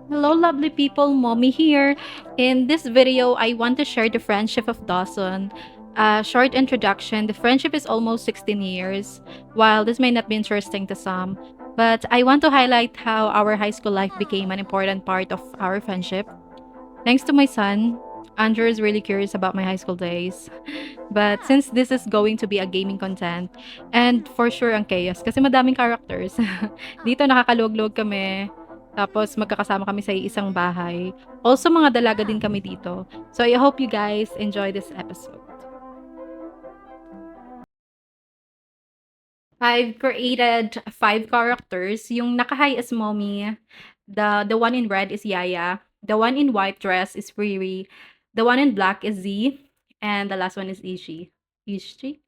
Hello, lovely people. Mommy here. In this video, I want to share the friendship of Dawson. Short introduction. The friendship is almost 16 years. While this may not be interesting to some, but I want to highlight how our high school life became an important part of our friendship. Thanks to my son, Andrew is really curious about my high school days. But since this is going to be a gaming content, and for sure ang chaos, kasi madaming characters. Dito nakakalog-log kami, tapos magkakasama kami sa isang bahay. Also, mga dalaga din kami dito. So, I hope you guys enjoy this episode. I've created 5 characters. Yung naka-high is Mommy. The one in red is Yaya. The one in white dress is Riri. The one in black is Z. And the last one is Ishi. Ishi?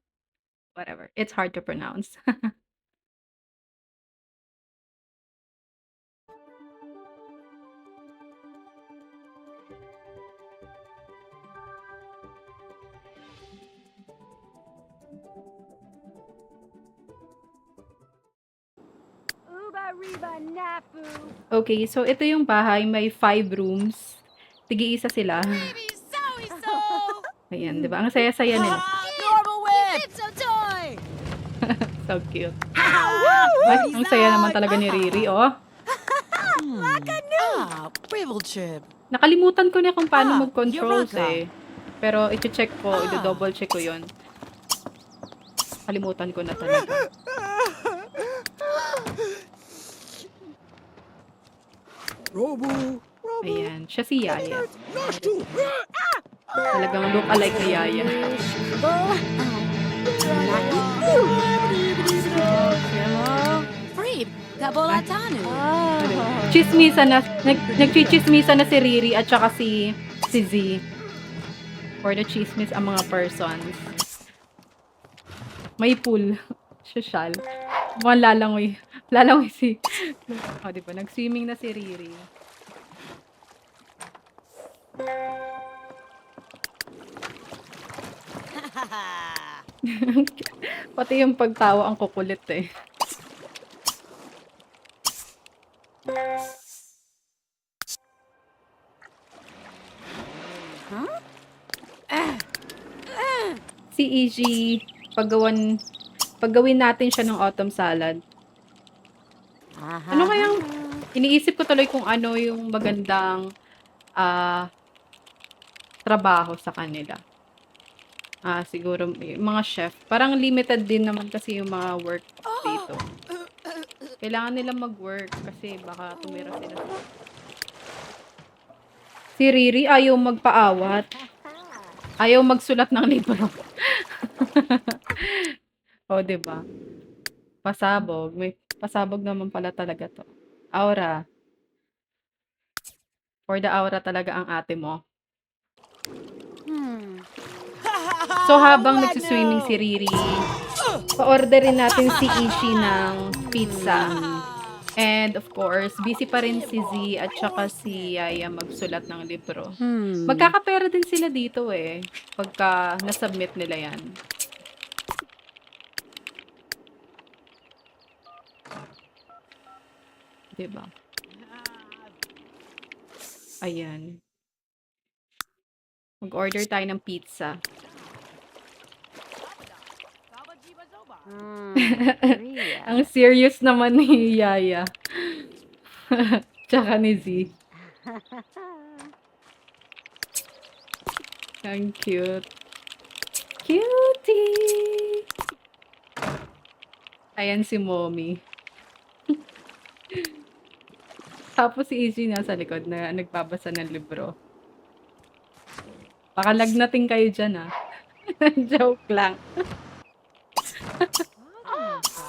Whatever. It's hard to pronounce. Okay, so ito yung bahay. May 5 rooms. Tig-iisa sila. Ayan, di ba? Ang saya-saya nila. Normal whip! It's a toy! So cute. Ay, ang saya naman talaga ni Riri, oh. Rival chip. Nakalimutan ko na kung paano mag-controls Eureka. eh. Pero iti-check ko, i-double check ko yun. Kalimutan ko na talaga. Robo. Ayan, siya si Yaya. Talagang look alike ni Yaya. Free. Gabolatanu. Chismisa na, nagchichismisa na si Riri at saka si Z. For the chismis ang mga persons. May pool. Social. Mukhang lalangoy. Lalangoy si... Oh, di ba? Nag-swimming na si Riri. Pati yung pagtawa ang kukulit eh. Si EG, paggawin natin siya ng autumn salad. Ano kayang, iniisip ko tuloy kung ano yung magandang trabaho sa kanila. Siguro yung mga chef. Parang limited din naman kasi yung mga work dito. Kailangan nila mag-work kasi baka tumira sila. Si Riri ayaw magpaawat. Ayaw magsulat ng libro. O, diba? Pasabog. May pasabog naman pala talaga to. Aura. For the aura talaga ang ate mo. So, habang nagsiswimming si Riri, pa-orderin natin si Ishi ng pizza. And of course, busy pa rin si Z at saka si Yaya magsulat ng libro. Magkakapera din sila dito eh, pagka nasubmit nila yan. Diba? Ayan. Mag-order tayo ng pizza. Ang serious naman ni Yaya. Tsaka ni Z. Ang cute. Cutie! Ayan si Mommy. Tapos si Izzy nasa likod na nagbabasa ng libro. Baka lagnating kayo dyan Joke lang.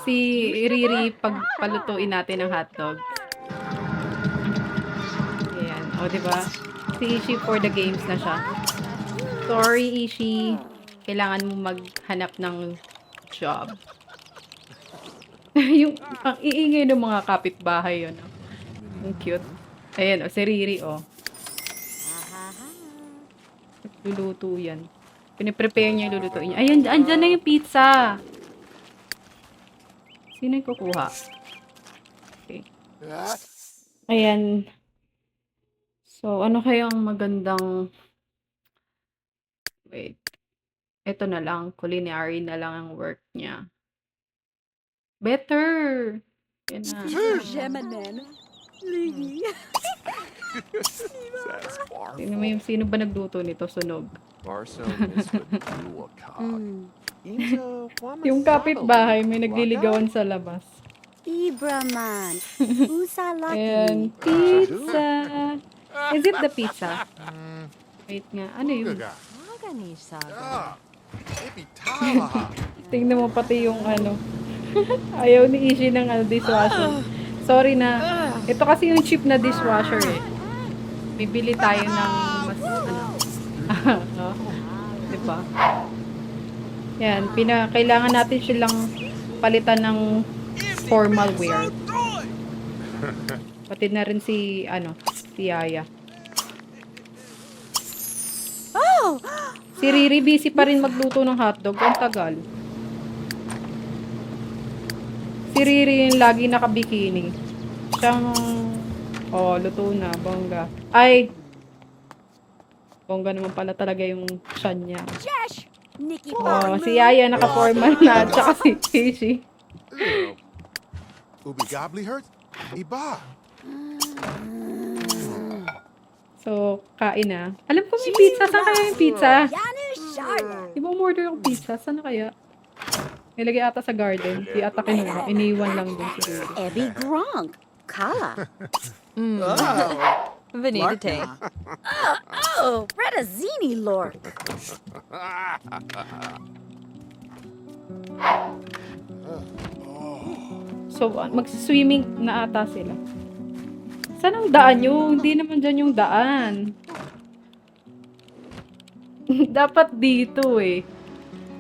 Si Riri, pagpalutuin natin ng hotdog. Ayan. O, diba? Si Ishi for the games na siya. Sorry, Ishi. Kailangan mo maghanap ng job. Yung, ang iingay ng mga kapitbahay yun. Ang cute. Ayan, si Riri, Luluto yan. Piniprepare niya yung lulutuin niya. Ayan, andyan na yung pizza. Sino yung kukuha? Okay. Ayan. So, ano kaya ang magandang wait, eto na lang, culinary na lang ang work niya. Better! Yan na. Jemanen. Ligi. Sino ba nagluto nito? Sunog. Yung kapitbahay may nagliligawan sa labas. Ibraman. Ayan, Usalaki. pizza! Is it the pizza? Wait nga, ano yun? Maganisaga. Tingnan mo pati yung ano. Ayaw ni Ishi ng dishwasher. Sorry na. Ito kasi yung cheap na dishwasher eh. Bibili tayo ng mas ano. Diba? Yan, kailangan natin silang palitan ng formal wear. Pati na rin si Yaya. Si Riri busy pa rin magluto ng hotdog. Ang tagal. Si Riri yung lagi nakabikini. Siyang, luto na, bongga. Ay! Bongga naman pala talaga yung tiyan niya. Jesh. Nikki Si Yaya naka-formal na, at saka si Casey. Ubigabli hurt? Iba. So, kain na. Alam ko may pizza. Saan kaya yung pizza? Yanu Sharda. Di ba umorder yung pizza? Saan na kaya? Nilagay ata sa garden. Di ata kinuha. Iniwan lang dun siguro. Ebi Gronk. Kala. Vanita Tay. Oh, Redazzini Lord. So, mag-swimming na ata sila. Saan ang daan nyo? Hindi naman dyan yung daan. Dapat dito eh.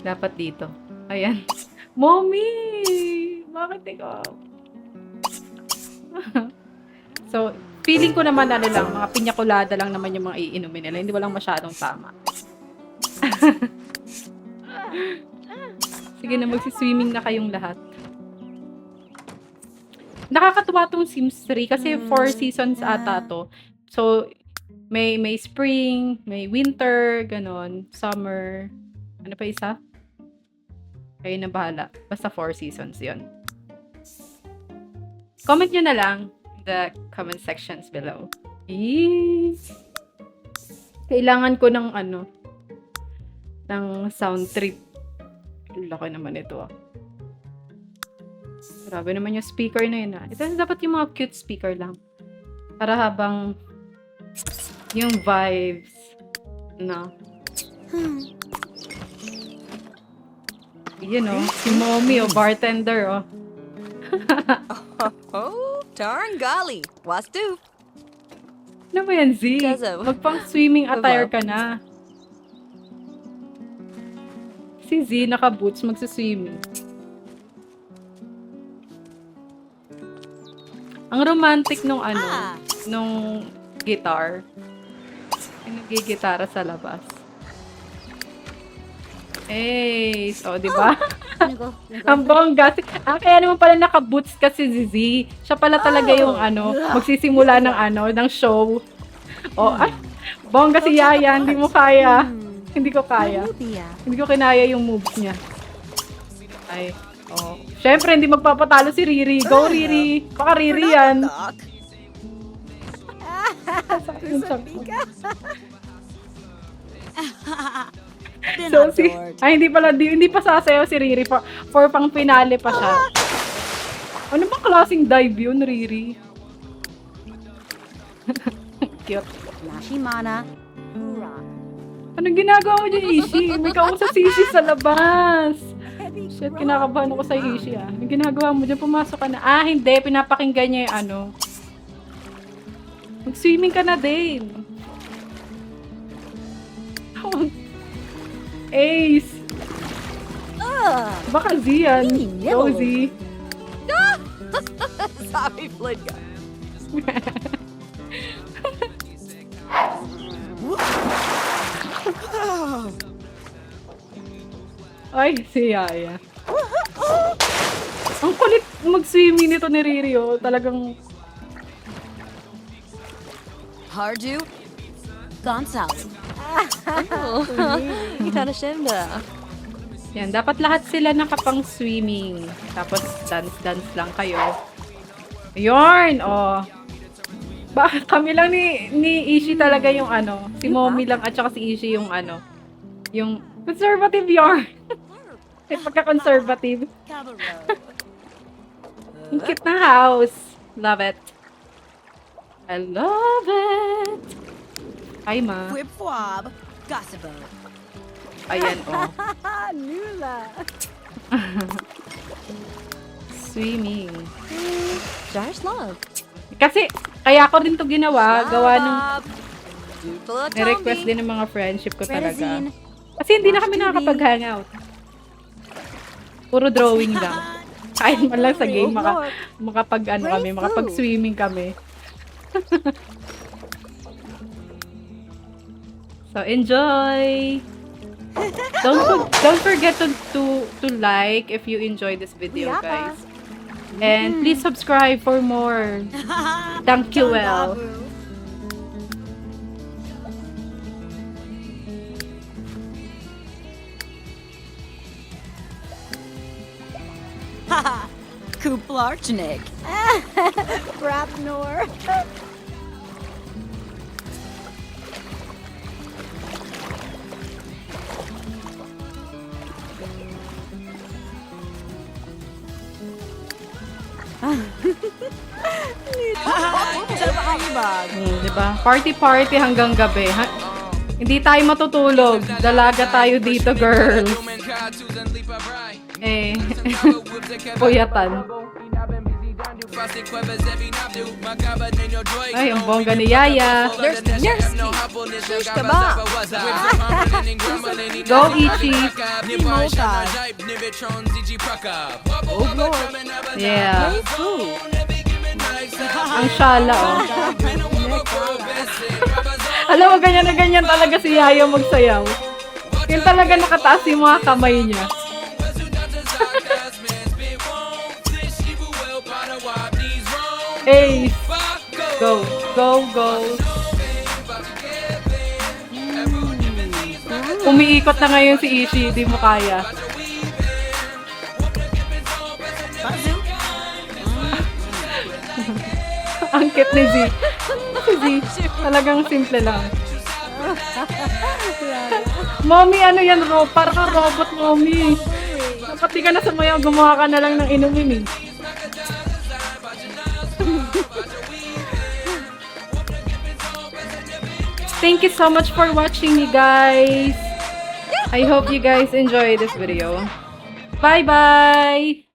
Dapat dito. Ayan. Mommy! Bakit ikaw? So, feeling ko naman ano lang, mga piña colada lang naman yung mga iinumin nila. Hindi walang masyadong tama. Sige na, magsiswimming na kayong lahat. Nakakatuwa tong Sims 3 kasi 4 seasons ata to. So, may spring, may winter, ganon, summer. Ano pa isa? Kayo na bahala. Basta 4 seasons yon. Comment nyo na lang in the comment sections below. Kailangan ko ng ng sound trip. Laki naman ito ah. Grabe naman yung speaker na yun ah. Ito dapat yung mga cute speaker lang. Para habang yung vibes na. You know, si Mommy bartender Oh, darn golly. Wastu. Ano ba yan, Z? Kaso, Magpang swimming attire ka na. Si Z naka-boots magsiswimming. Ang romantic nung nung guitar. Yung nagigitara sa labas. Eh, so, di ba? Ang bongga. Kaya naman pala naka-boots kasi si Z. Siya pala talaga yung magsisimula ng ng show. Bongga si Yaya, hindi mo kaya. Hindi ko kaya. Hindi ko kinaya yung moves niya. Ay, syempre, hindi magpapatalo si Riri. Go, Riri! Baka Riri yan. So, hindi pa sasayaw si Riri. For pang finale pa siya. Ano bang klaseng dive yun, Riri? Cute. Nashimana. Anong ginagawa mo dyan, Ishi? May kausap si Ishi sa labas. Shit, kinakabahan ako sa Ishi ah. Anong ginagawa mo dyan? Pumasok ka na. Hindi. Pinapakinggan niya yung Mag-swimming ka na din. Ace! Baka Z yan. Go Z. Sabi flood ka. Ay, si Yaya. Ang kulit mag-swimming nito ni Riri, oh. Talagang Harju. Gonzalez. Oh, Itanashimda. Yan, dapat lahat sila nakapang swimming. Tapos dance-dance lang kayo. Ayun, oh. Kami lang ni Ishi talaga yung ano. Si Mommy lang at saka si Ishi yung ano. Yung conservative yarn. May pagka-conservative. Ang cute na house. Love it. I love it. Hi, ma. Whip Fwab. Gossabo. Ayan, oh. Nula. Swimming. Josh Love. Kasi, kaya ko rin to ginawa. Gawa ng Dupla ni-request Tommy. din ng mga friendship ko talaga. Redazine. Kasi hindi na kami nakakapag-hangout. Puro drawing lang. Kahit man lang sa game, makapag-swimming kami. So, enjoy! Don't forget to like if you enjoy this video, guys. And please subscribe for more. Thank you, well. Kuplarchnik. Brapnor. Diba? Party hanggang gabi. Hindi tayo matutulog. Dalaga tayo dito, girls. Eh, puyatan. Ay, ang bongga ni Yaya. Shish kebab. Go, Ichi. Yeah. Ang shala, oh. Alam mo, ganyan na ganyan talaga si Yaya magsayaw. Yun talaga nakataas yung mga kamay niya. Hey! Go! Go! Go! Umiikot na ngayon si Ishi, di mo kaya. Ang cute ni Z. Si Z, talagang simple lang. Mommy, ano yan, parang kang robot, Mommy. Dapat di ka na sumayaw, gumawa ka na lang ng inumin, eh. Thank you so much for watching me, guys. I hope you guys enjoy this video. Bye-bye!